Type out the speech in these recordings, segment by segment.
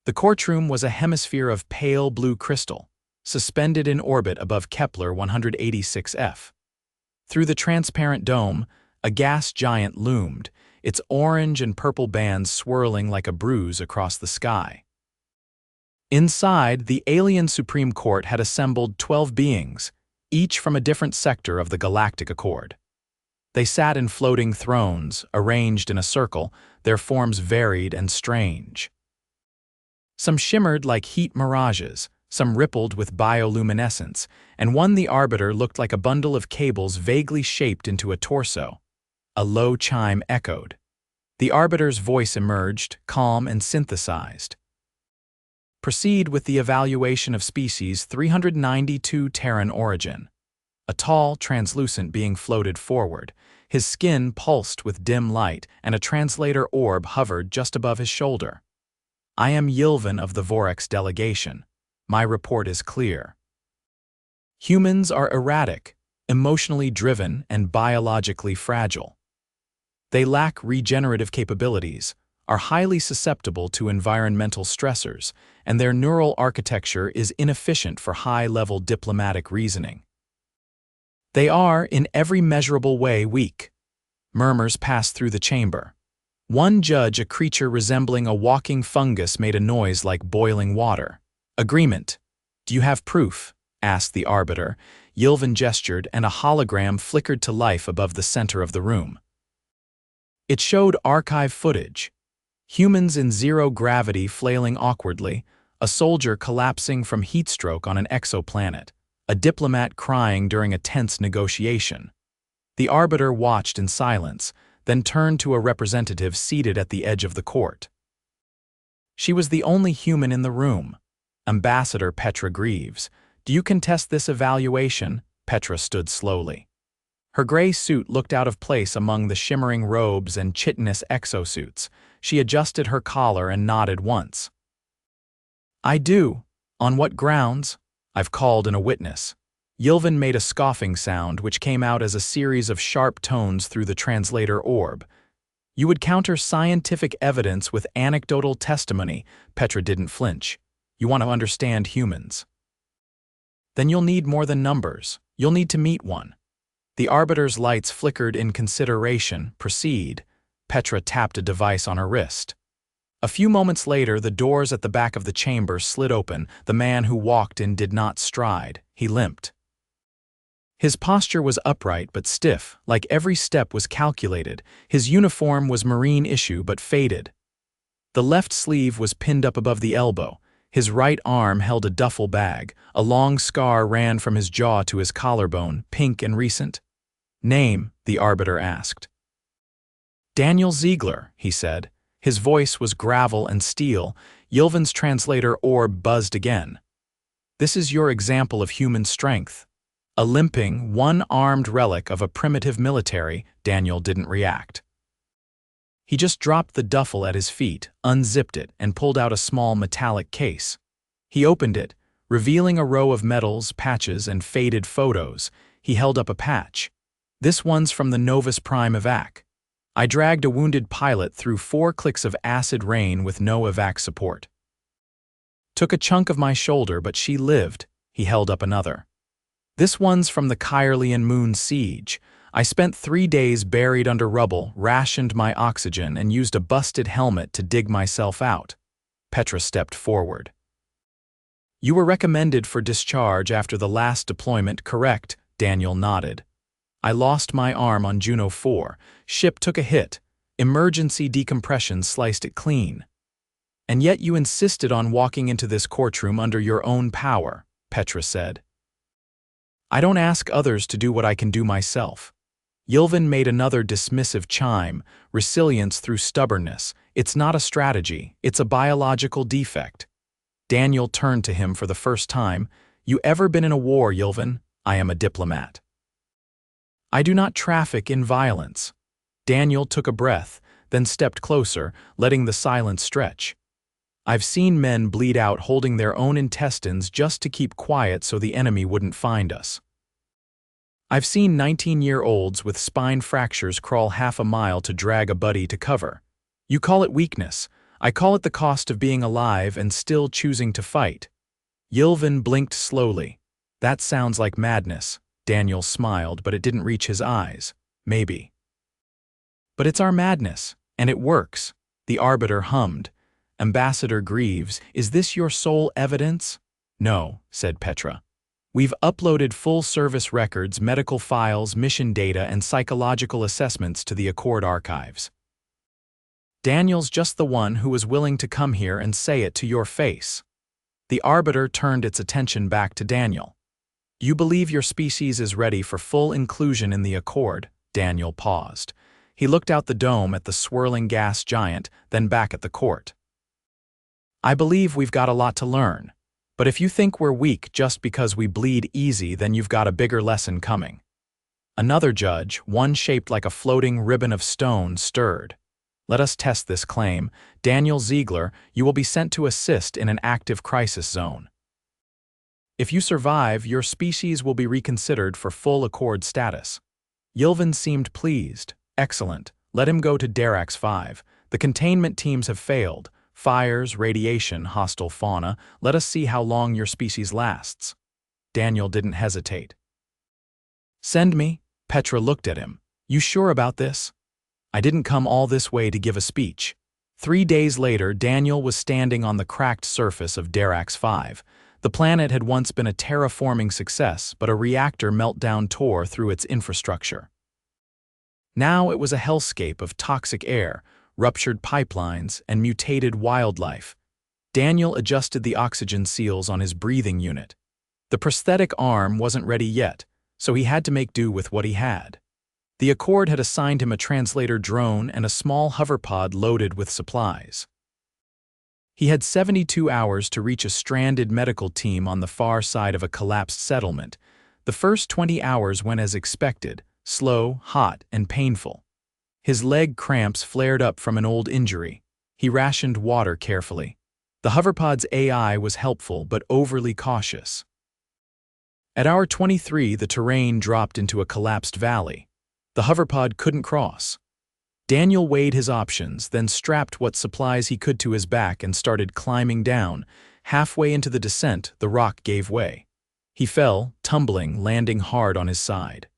The courtroom was a hemisphere of pale blue crystal, suspended in orbit above Kepler 186f. Through the transparent dome, a gas giant loomed, its orange and purple bands swirling like a bruise across the sky. Inside, the alien Supreme Court had assembled 12 beings, each from a different sector of the Galactic Accord. They sat in floating thrones, arranged in a circle, their forms varied and strange. Some shimmered like heat mirages, some rippled with bioluminescence, and one, the arbiter, looked like a bundle of cables vaguely shaped into a torso. A low chime echoed. The arbiter's voice emerged, calm and synthesized. Proceed with the evaluation of species 392 Terran origin. A tall, translucent being floated forward. His skin pulsed with dim light, and a translator orb hovered just above his shoulder. I am Yilvan of the Vorex delegation. My report is clear. Humans are erratic, emotionally driven, and biologically fragile. They lack regenerative capabilities, are highly susceptible to environmental stressors, and their neural architecture is inefficient for high-level diplomatic reasoning. They are, in every measurable way, weak. Murmurs passed through the chamber. One judge, a creature resembling a walking fungus, made a noise like boiling water. Agreement. Do you have proof? Asked the arbiter. Yilvan gestured, and a hologram flickered to life above the center of the room. It showed archive footage. Humans in zero gravity flailing awkwardly, a soldier collapsing from heatstroke on an exoplanet, a diplomat crying during a tense negotiation. The arbiter watched in silence, then turned to a representative seated at the edge of the court. She was the only human in the room. Ambassador Petra Greaves. Do you contest this evaluation? Petra stood slowly. Her gray suit looked out of place among the shimmering robes and chitinous exosuits. She adjusted her collar and nodded once. I do. On what grounds? I've called in a witness. Yilvan made a scoffing sound which came out as a series of sharp tones through the translator orb. You would counter scientific evidence with anecdotal testimony. Petra didn't flinch. You want to understand humans. Then you'll need more than numbers. You'll need to meet one. The arbiter's lights flickered in consideration. Proceed. Petra tapped a device on her wrist. A few moments later, the doors at the back of the chamber slid open. The man who walked in did not stride. He limped. His posture was upright but stiff, like every step was calculated. His uniform was marine issue but faded. The left sleeve was pinned up above the elbow. His right arm held a duffel bag. A long scar ran from his jaw to his collarbone, pink and recent. Name? The arbiter asked. Daniel Ziegler, he said. His voice was gravel and steel. Yilvan's translator orb buzzed again. This is your example of human strength. A limping, one-armed relic of a primitive military. Daniel didn't react. He just dropped the duffel at his feet, unzipped it, and pulled out a small metallic case. He opened it, revealing a row of medals, patches, and faded photos. He held up a patch. This one's from the Novus Prime evac. I dragged a wounded pilot through 4 clicks of acid rain with no evac support. Took a chunk of my shoulder, but she lived. He held up another. This one's from the Caerleon moon siege. I spent 3 days buried under rubble, rationed my oxygen, and used a busted helmet to dig myself out. Petra stepped forward. You were recommended for discharge after the last deployment, correct? Daniel nodded. I lost my arm on Juno 4. Ship took a hit. Emergency decompression sliced it clean. And yet you insisted on walking into this courtroom under your own power, Petra said. I don't ask others to do what I can do myself. Yilvan made another dismissive chime. Resilience through stubbornness. It's not a strategy, it's a biological defect. Daniel turned to him for the first time. You ever been in a war, Yilvan? I am a diplomat. I do not traffic in violence. Daniel took a breath, then stepped closer, letting the silence stretch. I've seen men bleed out holding their own intestines just to keep quiet so the enemy wouldn't find us. I've seen 19-year-olds with spine fractures crawl half a mile to drag a buddy to cover. You call it weakness. I call it the cost of being alive and still choosing to fight. Yilvin blinked slowly. That sounds like madness. Daniel smiled, but it didn't reach his eyes. Maybe. But it's our madness, and it works. The Arbiter hummed. Ambassador Greaves, is this your sole evidence? No, said Petra. We've uploaded full-service records, medical files, mission data, and psychological assessments to the Accord archives. Daniel's just the one who was willing to come here and say it to your face. The Arbiter turned its attention back to Daniel. You believe your species is ready for full inclusion in the Accord? Daniel paused. He looked out the dome at the swirling gas giant, then back at the court. I believe we've got a lot to learn. But if you think we're weak just because we bleed easy, then you've got a bigger lesson coming. Another judge, one shaped like a floating ribbon of stone, stirred. Let us test this claim. Daniel Ziegler, you will be sent to assist in an active crisis zone. If you survive, your species will be reconsidered for full Accord status. Yilvin seemed pleased. Excellent. Let him go to Darax 5. The containment teams have failed. Fires, radiation, hostile fauna. Let us see how long your species lasts. Daniel didn't hesitate. Send me. Petra looked at him. You sure about this? I didn't come all this way to give a speech. 3 days later, Daniel was standing on the cracked surface of Darax 5. The planet had once been a terraforming success, but a reactor meltdown tore through its infrastructure. Now it was a hellscape of toxic air, ruptured pipelines, and mutated wildlife. Daniel adjusted the oxygen seals on his breathing unit. The prosthetic arm wasn't ready yet, so he had to make do with what he had. The Accord had assigned him a translator drone and a small hoverpod loaded with supplies. He had 72 hours to reach a stranded medical team on the far side of a collapsed settlement. The first 20 hours went as expected, slow, hot, and painful. His leg cramps flared up from an old injury. He rationed water carefully. The hoverpod's AI was helpful but overly cautious. At hour 23, the terrain dropped into a collapsed valley. The hoverpod couldn't cross. Daniel weighed his options, then strapped what supplies he could to his back and started climbing down. Halfway into the descent, the rock gave way. He fell, tumbling, landing hard on his side.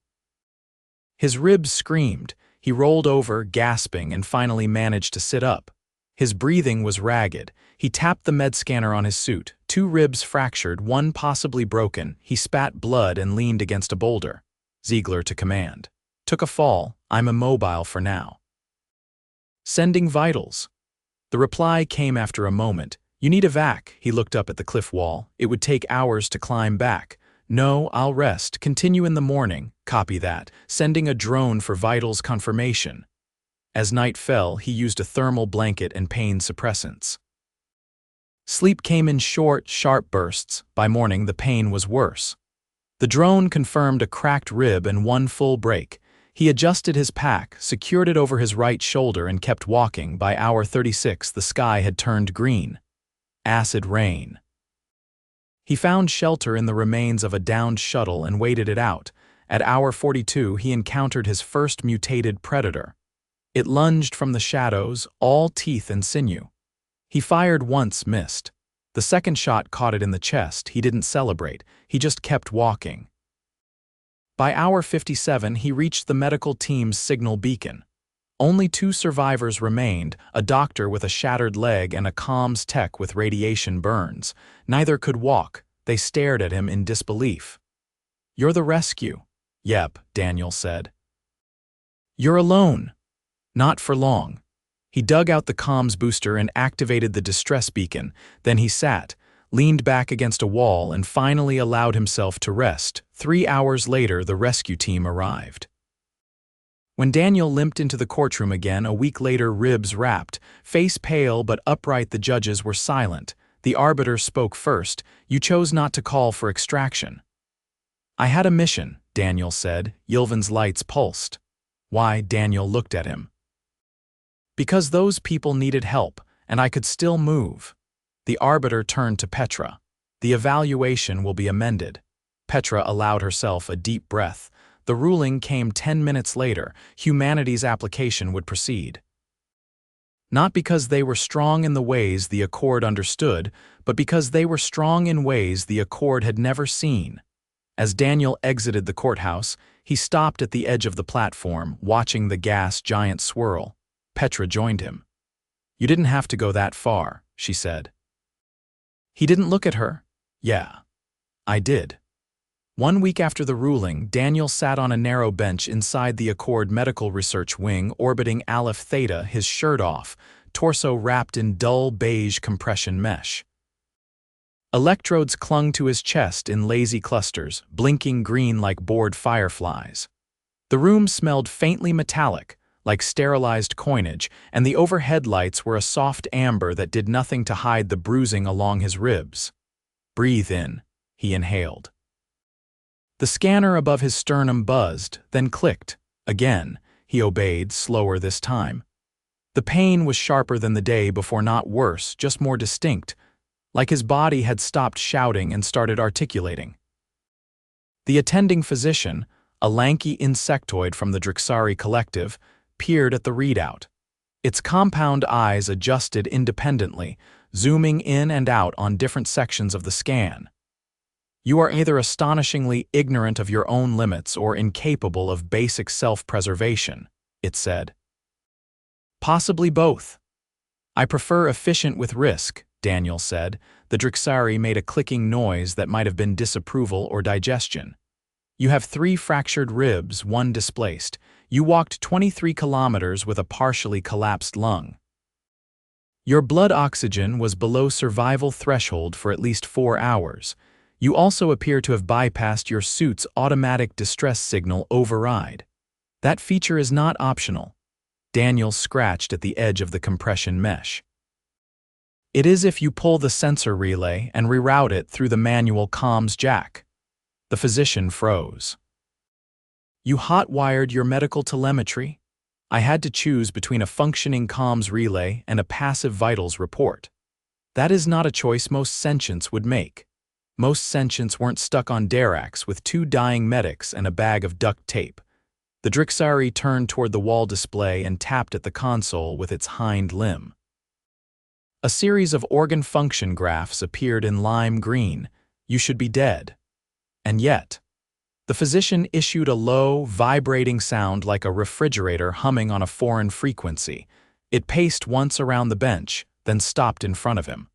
His ribs screamed. He rolled over, gasping, and finally managed to sit up. His breathing was ragged. He tapped the med scanner on his suit. 2 ribs fractured, 1 possibly broken. He spat blood and leaned against a boulder. Ziegler to command. Took a fall. I'm immobile for now. Sending vitals. The reply came after a moment. You need a vac. He looked up at the cliff wall. It would take hours to climb back. No, I'll rest. Continue in the morning. Copy that. Sending a drone for vitals confirmation. As night fell, he used a thermal blanket and pain suppressants. Sleep came in short, sharp bursts. By morning, the pain was worse. The drone confirmed a cracked rib and 1 full break. He adjusted his pack, secured it over his right shoulder, and kept walking. By hour 36, the sky had turned green. Acid rain. He found shelter in the remains of a downed shuttle and waited it out. At hour 42, he encountered his first mutated predator. It lunged from the shadows, all teeth and sinew. He fired once, missed. The second shot caught it in the chest. He didn't celebrate. He just kept walking. By hour 57, he reached the medical team's signal beacon. Only 2 survivors remained, a doctor with a shattered leg and a comms tech with radiation burns. Neither could walk. They stared at him in disbelief. You're the rescue. Yep, Daniel said. You're alone. Not for long. He dug out the comms booster and activated the distress beacon. Then he sat, leaned back against a wall, and finally allowed himself to rest. 3 hours later, the rescue team arrived. When Daniel limped into the courtroom again, a week later, ribs wrapped, face pale but upright, the judges were silent. The Arbiter spoke first. You chose not to call for extraction. I had a mission, Daniel said. Yilvin's lights pulsed. Why? Daniel looked at him. Because those people needed help, and I could still move. The Arbiter turned to Petra. The evaluation will be amended. Petra allowed herself a deep breath. The ruling came 10 minutes later. Humanity's application would proceed. Not because they were strong in the ways the Accord understood, but because they were strong in ways the Accord had never seen. As Daniel exited the courthouse, he stopped at the edge of the platform, watching the gas giant swirl. Petra joined him. "You didn't have to go that far," she said. He didn't look at her. "Yeah, I did." 1 week after the ruling, Daniel sat on a narrow bench inside the Accord Medical Research Wing orbiting Aleph Theta, his shirt off, torso wrapped in dull beige compression mesh. Electrodes clung to his chest in lazy clusters, blinking green like bored fireflies. The room smelled faintly metallic, like sterilized coinage, and the overhead lights were a soft amber that did nothing to hide the bruising along his ribs. "Breathe in," he inhaled. The scanner above his sternum buzzed, then clicked. Again, he obeyed, slower this time. The pain was sharper than the day before, not worse, just more distinct, like his body had stopped shouting and started articulating. The attending physician, a lanky insectoid from the Drixari Collective, peered at the readout. Its compound eyes adjusted independently, zooming in and out on different sections of the scan. "You are either astonishingly ignorant of your own limits or incapable of basic self-preservation," it said. "Possibly both." "I prefer efficient with risk," Daniel said. The Drixari made a clicking noise that might have been disapproval or digestion. "You have 3 fractured ribs, 1 displaced. You walked 23 kilometers with a partially collapsed lung. Your blood oxygen was below survival threshold for at least 4 hours. You also appear to have bypassed your suit's automatic distress signal override. That feature is not optional." Daniel scratched at the edge of the compression mesh. "It is if you pull the sensor relay and reroute it through the manual comms jack." The physician froze. "You hot-wired your medical telemetry?" "I had to choose between a functioning comms relay and a passive vitals report. That is not a choice most sentients would make. Most sentients weren't stuck on derricks with 2 dying medics and a bag of duct tape." The Drixari turned toward the wall display and tapped at the console with its hind limb. A series of organ function graphs appeared in lime green. "You should be dead." And yet, the physician issued a low, vibrating sound like a refrigerator humming on a foreign frequency. It paced once around the bench, then stopped in front of him.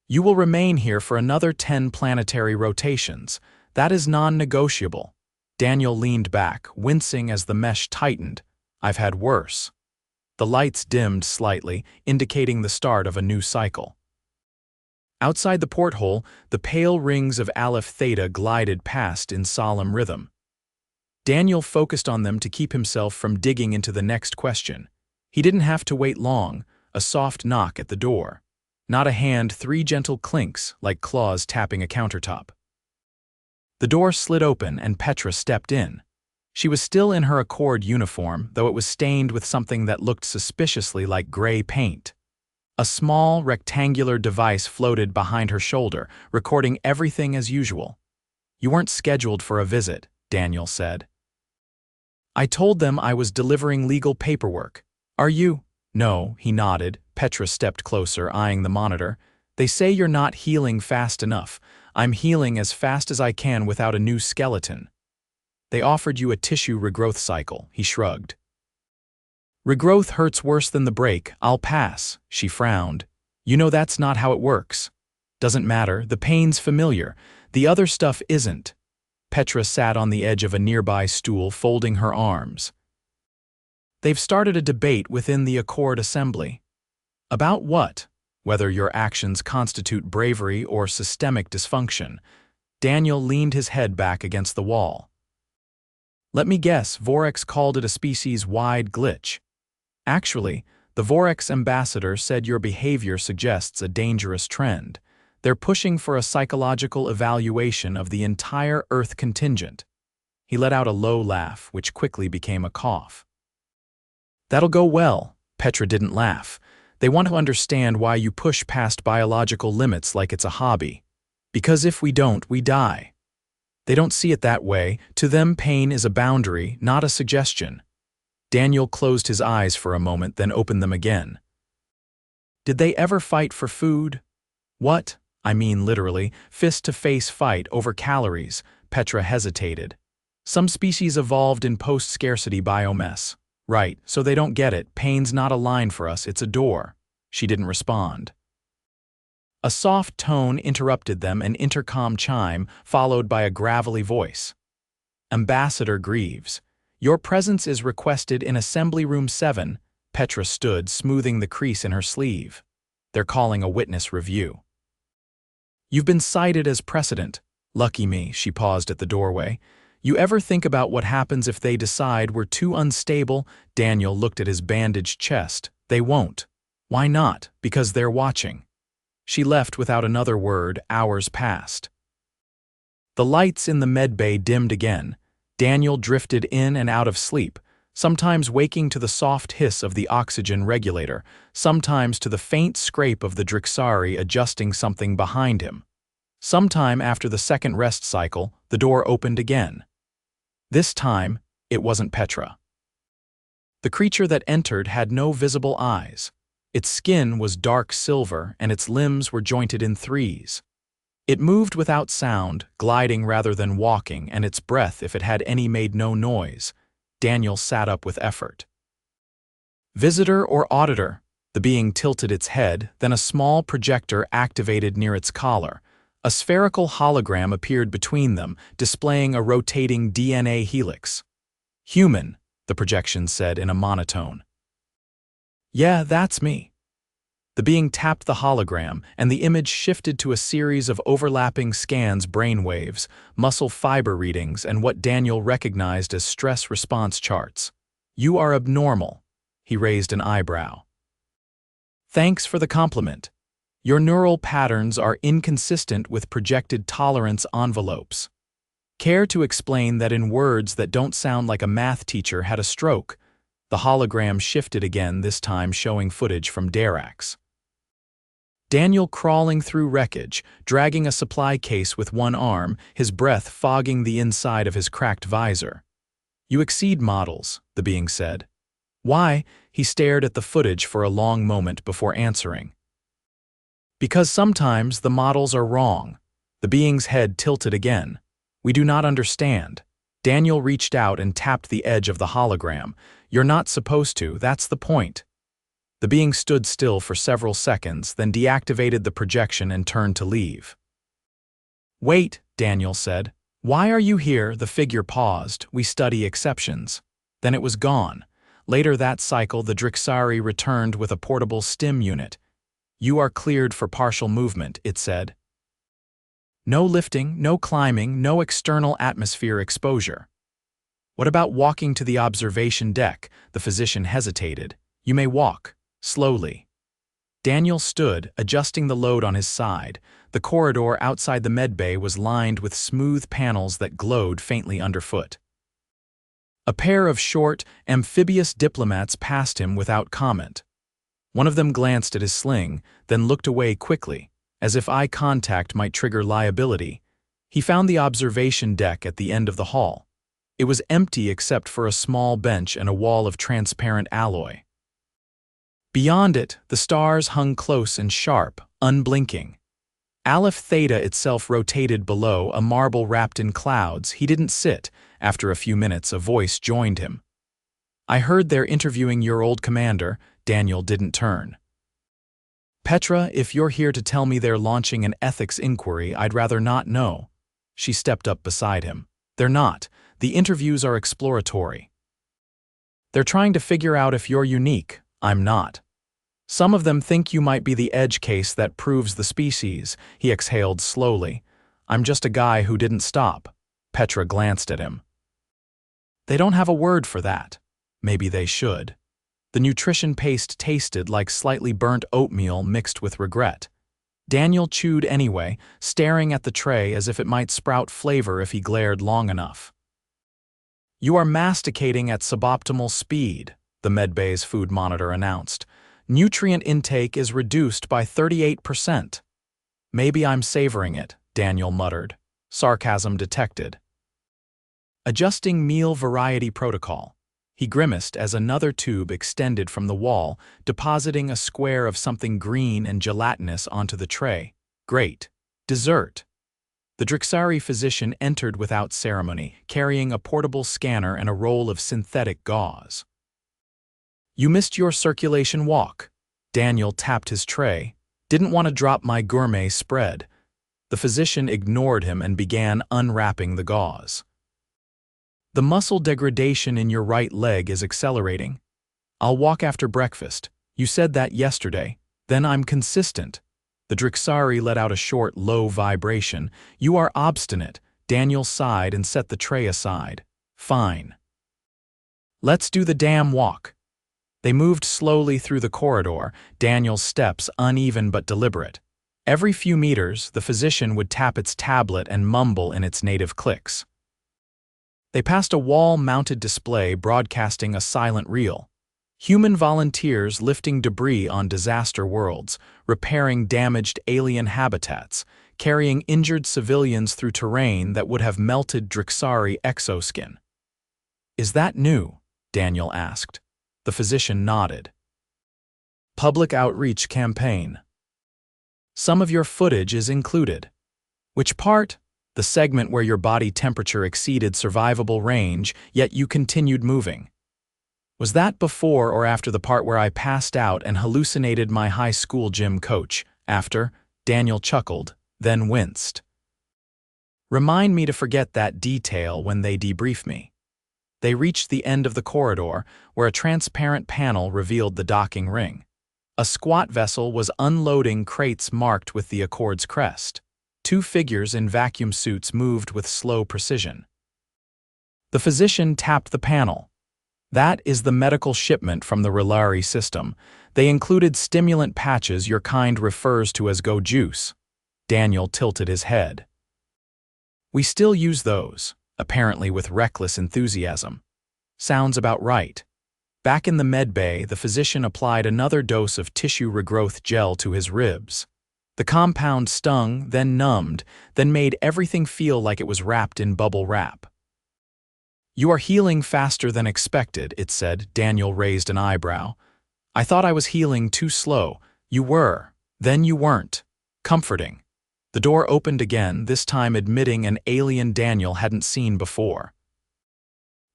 "You will remain here for another 10 planetary rotations. That is non-negotiable." Daniel leaned back, wincing as the mesh tightened. "I've had worse." The lights dimmed slightly, indicating the start of a new cycle. Outside the porthole, the pale rings of Aleph Theta glided past in solemn rhythm. Daniel focused on them to keep himself from digging into the next question. He didn't have to wait long, a soft knock at the door. Not a hand, 3 gentle clinks, like claws tapping a countertop. The door slid open and Petra stepped in. She was still in her Accord uniform, though it was stained with something that looked suspiciously like gray paint. A small, rectangular device floated behind her shoulder, recording everything as usual. "You weren't scheduled for a visit," Daniel said. "I told them I was delivering legal paperwork. Are you?" "No," he nodded. Petra stepped closer, eyeing the monitor. "They say you're not healing fast enough. I'm healing as fast as I can without a new skeleton." "They offered you a tissue regrowth cycle," he shrugged. "Regrowth hurts worse than the break. I'll pass," she frowned. "You know that's not how it works." "Doesn't matter, the pain's familiar. The other stuff isn't." Petra sat on the edge of a nearby stool, folding her arms. "They've started a debate within the Accord Assembly." "About what?" "Whether your actions constitute bravery or systemic dysfunction." Daniel leaned his head back against the wall. "Let me guess, Vorex called it a species-wide glitch." "Actually, the Vorex ambassador said your behavior suggests a dangerous trend. They're pushing for a psychological evaluation of the entire Earth contingent." He let out a low laugh, which quickly became a cough. "That'll go well." Petra didn't laugh. "They want to understand why you push past biological limits like it's a hobby. Because if we don't, we die." "They don't see it that way. To them, pain is a boundary, not a suggestion." Daniel closed his eyes for a moment, then opened them again. Did they ever fight for food? What? I mean literally, fist-to-face fight over calories. Petra hesitated. Some species evolved in post-scarcity biomass. Right, so they don't get it. Pain's not a line for us, it's a door. She didn't respond. A soft tone interrupted them, an intercom chime, followed by a gravelly voice. Ambassador Greaves, your presence is requested in Assembly Room 7. Petra stood, smoothing the crease in her sleeve. They're calling a witness review. You've been cited as precedent. Lucky me, she paused at the doorway. You ever think about what happens if they decide we're too unstable? Daniel looked at his bandaged chest. They won't. Why not? Because they're watching. She left without another word. Hours passed. The lights in the medbay dimmed again. Daniel drifted in and out of sleep, sometimes waking to the soft hiss of the oxygen regulator, sometimes to the faint scrape of the Drixari adjusting something behind him. Sometime after the second rest cycle, the door opened again. This time, it wasn't Petra. The creature that entered had no visible eyes. Its skin was dark silver and its limbs were jointed in threes. It moved without sound, gliding rather than walking, and its breath, if it had any, made no noise. Daniel sat up with effort. Visitor or auditor? The being tilted its head, then a small projector activated near its collar. A spherical hologram appeared between them, displaying a rotating DNA helix. Human, the projection said in a monotone. Yeah, that's me. The being tapped the hologram, and the image shifted to a series of overlapping scans, brainwaves, muscle fiber readings, and what Daniel recognized as stress response charts. You are abnormal. He raised an eyebrow. Thanks for the compliment. Your neural patterns are inconsistent with projected tolerance envelopes. Care to explain that in words that don't sound like a math teacher had a stroke? The hologram shifted again, this time showing footage from Darax. Daniel crawling through wreckage, dragging a supply case with one arm, his breath fogging the inside of his cracked visor. You exceed models, the being said. Why? He stared at the footage for a long moment before answering. Because sometimes the models are wrong. The being's head tilted again. We do not understand. Daniel reached out and tapped the edge of the hologram. You're not supposed to, that's the point. The being stood still for several seconds, then deactivated the projection and turned to leave. Wait, Daniel said. Why are you here? The figure paused. We study exceptions. Then it was gone. Later that cycle, the Drixari returned with a portable stim unit. You are cleared for partial movement, it said. No lifting, no climbing, no external atmosphere exposure. What about walking to the observation deck? The physician hesitated. You may walk, slowly. Daniel stood, adjusting the load on his side. The corridor outside the medbay was lined with smooth panels that glowed faintly underfoot. A pair of short, amphibious diplomats passed him without comment. One of them glanced at his sling, then looked away quickly, as if eye contact might trigger liability. He found the observation deck at the end of the hall. It was empty except for a small bench and a wall of transparent alloy. Beyond it, the stars hung close and sharp, unblinking. Aleph Theta itself rotated below, a marble wrapped in clouds. He didn't sit. After a few minutes, a voice joined him. I heard they're interviewing your old commander. Daniel didn't turn. Petra, if you're here to tell me they're launching an ethics inquiry, I'd rather not know. She stepped up beside him. They're not. The interviews are exploratory. They're trying to figure out if you're unique. I'm not. Some of them think you might be the edge case that proves the species. He exhaled slowly. I'm just a guy who didn't stop. Petra glanced at him. They don't have a word for that. Maybe they should. The nutrition paste tasted like slightly burnt oatmeal mixed with regret. Daniel chewed anyway, staring at the tray as if it might sprout flavor if he glared long enough. You are masticating at suboptimal speed, the medbay's food monitor announced. Nutrient intake is reduced by 38%. Maybe I'm savoring it, Daniel muttered. Sarcasm detected. Adjusting meal variety protocol. He grimaced as another tube extended from the wall, depositing a square of something green and gelatinous onto the tray. Great. Dessert. The Drixari physician entered without ceremony, carrying a portable scanner and a roll of synthetic gauze. You missed your circulation walk. Daniel tapped his tray. Didn't want to drop my gourmet spread. The physician ignored him and began unwrapping the gauze. The muscle degradation in your right leg is accelerating. I'll walk after breakfast. You said that yesterday. Then I'm consistent. The Drixari let out a short, low vibration. You are obstinate. Daniel sighed and set the tray aside. Fine. Let's do the damn walk. They moved slowly through the corridor, Daniel's steps uneven but deliberate. Every few meters, the physician would tap its tablet and mumble in its native clicks. They passed a wall-mounted display broadcasting a silent reel. Human volunteers lifting debris on disaster worlds, repairing damaged alien habitats, carrying injured civilians through terrain that would have melted Drixari exoskin. Is that new? Daniel asked. The physician nodded. Public outreach campaign. Some of your footage is included. Which part? The segment where your body temperature exceeded survivable range, yet you continued moving. Was that before or after the part where I passed out and hallucinated my high school gym coach? After, Daniel chuckled, then winced. Remind me to forget that detail when they debrief me. They reached the end of the corridor, where a transparent panel revealed the docking ring. A squat vessel was unloading crates marked with the Accord's crest. Two figures in vacuum suits moved with slow precision. The physician tapped the panel. That is the medical shipment from the Relari system. They included stimulant patches your kind refers to as Go Juice. Daniel tilted his head. We still use those, apparently with reckless enthusiasm. Sounds about right. Back in the med bay, the physician applied another dose of tissue regrowth gel to his ribs. The compound stung, then numbed, then made everything feel like it was wrapped in bubble wrap. You are healing faster than expected, it said. Daniel raised an eyebrow. I thought I was healing too slow. You were. Then you weren't. Comforting. The door opened again, this time admitting an alien Daniel hadn't seen before.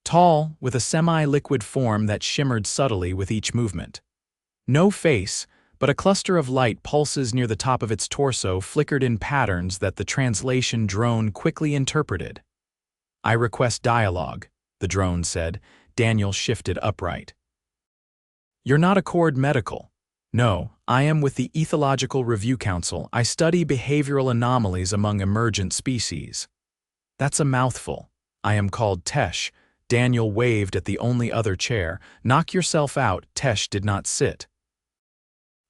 Tall, with a semi-liquid form that shimmered subtly with each movement. No face, but a cluster of light pulses near the top of its torso flickered in patterns that the translation drone quickly interpreted. I request dialogue, the drone said. Daniel shifted upright. You're not Accord Medical. No, I am with the Ethological Review Council. I study behavioral anomalies among emergent species. That's a mouthful. I am called Tesh. Daniel waved at the only other chair. Knock yourself out. Tesh did not sit.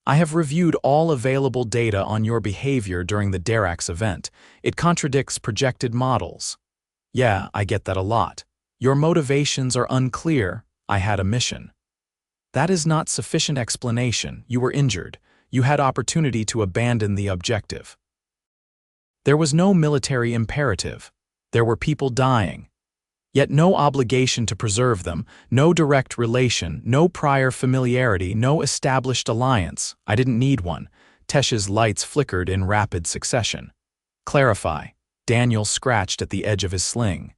I have reviewed all available data on your behavior during the Darax event. It contradicts projected models. Yeah, I get that a lot. Your motivations are unclear. I had a mission. That is not sufficient explanation. You were injured. You had opportunity to abandon the objective. There was no military imperative. There were people dying. Yet no obligation to preserve them, no direct relation, no prior familiarity, no established alliance. I didn't need one. Tesh's lights flickered in rapid succession. Clarify. Daniel scratched at the edge of his sling.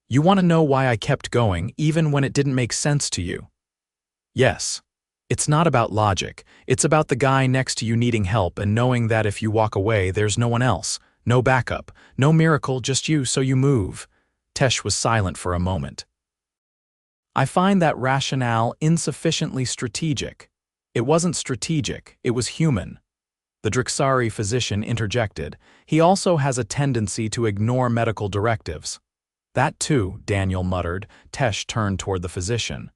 You want to know why I kept going, even when it didn't make sense to you? Yes. It's not about logic. It's about the guy next to you needing help and knowing that if you walk away, there's no one else. No backup. No miracle, just you, so you move. Tesh was silent for a moment. I find that rationale insufficiently strategic. It wasn't strategic, it was human. The Drixari physician interjected. He also has a tendency to ignore medical directives. That too, Daniel muttered. Tesh turned toward the physician.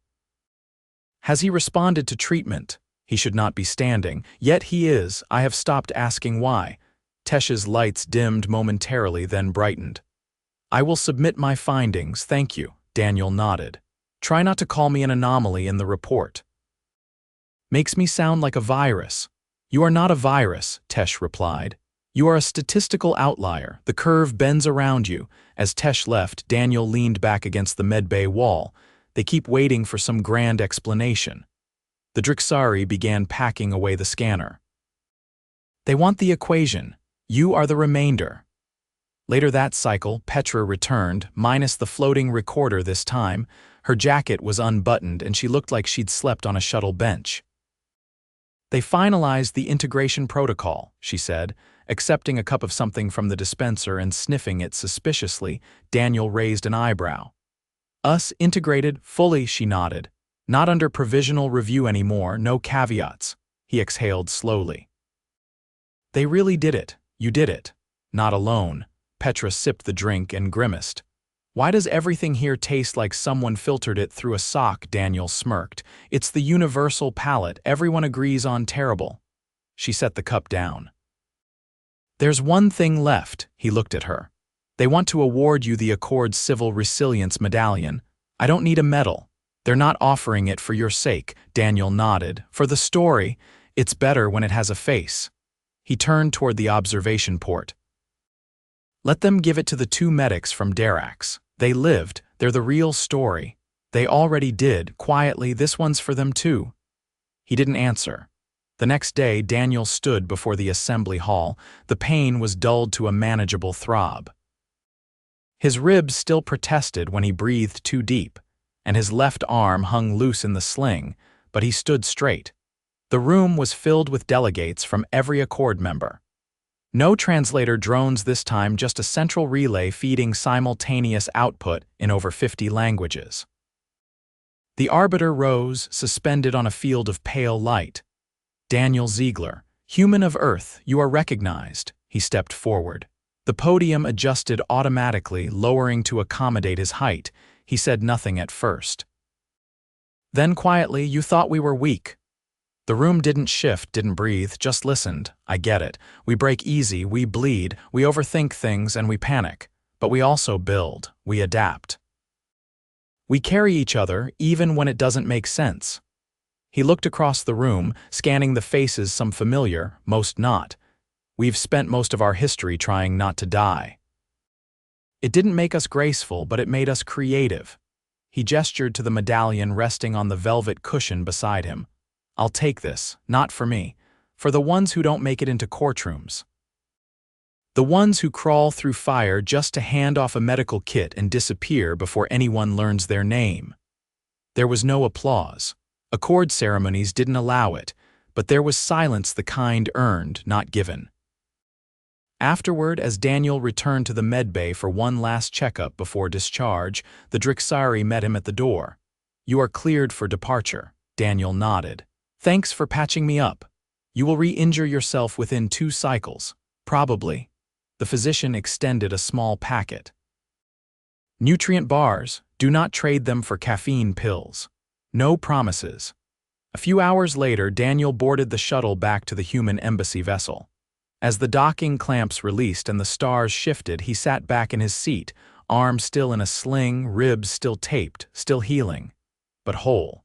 Has he responded to treatment? He should not be standing. Yet he is. I have stopped asking why. Tesh's lights dimmed momentarily, then brightened. I will submit my findings, thank you. Daniel nodded. Try not to call me an anomaly in the report. Makes me sound like a virus. You are not a virus, Tesh replied. You are a statistical outlier. The curve bends around you. As Tesh left, Daniel leaned back against the medbay wall. They keep waiting for some grand explanation. The Drixari began packing away the scanner. They want the equation. You are the remainder. Later that cycle, Petra returned, minus the floating recorder this time. Her jacket was unbuttoned and she looked like she'd slept on a shuttle bench. They finalized the integration protocol, she said, accepting a cup of something from the dispenser and sniffing it suspiciously. Daniel raised an eyebrow. Us integrated fully, she nodded. Not under provisional review anymore, no caveats. He exhaled slowly. They really did it. You did it. Not alone. Petra sipped the drink and grimaced. Why does everything here taste like someone filtered it through a sock? Daniel smirked. It's the universal palate. Everyone agrees on terrible. She set the cup down. There's one thing left, he looked at her. They want to award you the Accord Civil Resilience Medallion. I don't need a medal. They're not offering it for your sake, Daniel nodded. For the story, it's better when it has a face. He turned toward the observation port. Let them give it to the two medics from Darax. They lived, they're the real story. They already did, quietly, this one's for them too. He didn't answer. The next day, Daniel stood before the assembly hall. The pain was dulled to a manageable throb. His ribs still protested when he breathed too deep, and his left arm hung loose in the sling, but he stood straight. The room was filled with delegates from every Accord member. No translator drones this time, just a central relay feeding simultaneous output in over 50 languages. The arbiter rose, suspended on a field of pale light. Daniel Ziegler, human of Earth, you are recognized. He stepped forward. The podium adjusted automatically, lowering to accommodate his height. He said nothing at first. Then quietly, you thought we were weak. The room didn't shift, didn't breathe, just listened. I get it. We break easy, we bleed, we overthink things and we panic. But we also build, we adapt. We carry each other even when it doesn't make sense. He looked across the room, scanning the faces, some familiar, most not. We've spent most of our history trying not to die. It didn't make us graceful, but it made us creative. He gestured to the medallion resting on the velvet cushion beside him. I'll take this, not for me, for the ones who don't make it into courtrooms. The ones who crawl through fire just to hand off a medical kit and disappear before anyone learns their name. There was no applause. Accord ceremonies didn't allow it, but there was silence, the kind earned, not given. Afterward, as Daniel returned to the medbay for one last checkup before discharge, the Drixari met him at the door. You are cleared for departure. Daniel nodded. Thanks for patching me up. You will re-injure yourself within 2 cycles. Probably. The physician extended a small packet. Nutrient bars. Do not trade them for caffeine pills. No promises. A few hours later, Daniel boarded the shuttle back to the human embassy vessel. As the docking clamps released and the stars shifted, he sat back in his seat, arm still in a sling, ribs still taped, still healing, but whole.